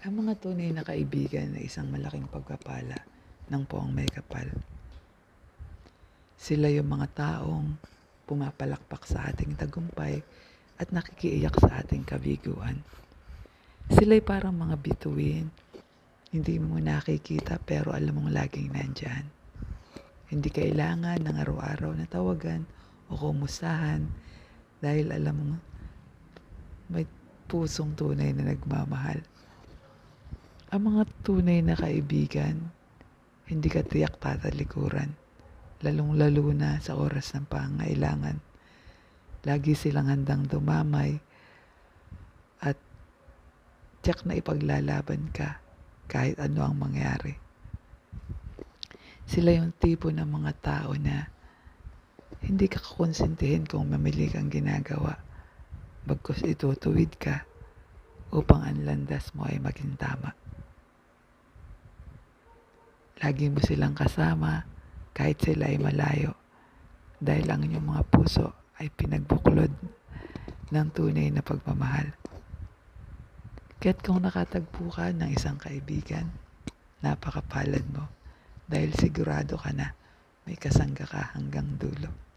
Ang mga tunay na kaibigan ay isang malaking pagpapala ng poong may kapal. Sila yung mga taong pumapalakpak sa ating tagumpay at nakikiiyak sa ating kabiguan. Sila'y parang mga bituin, hindi mo nakikita pero alam mong laging nandyan. Hindi kailangan ng araw-araw na tawagan o kumustahan dahil alam mo may pusong tunay na nagmamahal. Ang mga tunay na kaibigan, hindi ka tiyak tatalikuran, lalong-lalo na sa oras ng pangailangan. Lagi silang handang dumamay at tiyak na ipaglalaban ka kahit ano ang mangyari. Sila yung tipo ng mga tao na hindi ka kukonsintihin kung mamili kang ginagawa, bagkus itutuwid ka upang ang landas mo ay maging tama. Lagi mo silang kasama kahit sila ay malayo dahil ang inyong mga puso ay pinagbuklod ng tunay na pagmamahal. Kaya't kung nakatagpo ka ng isang kaibigan, napakapalad mo dahil sigurado ka na may kasangga ka hanggang dulo.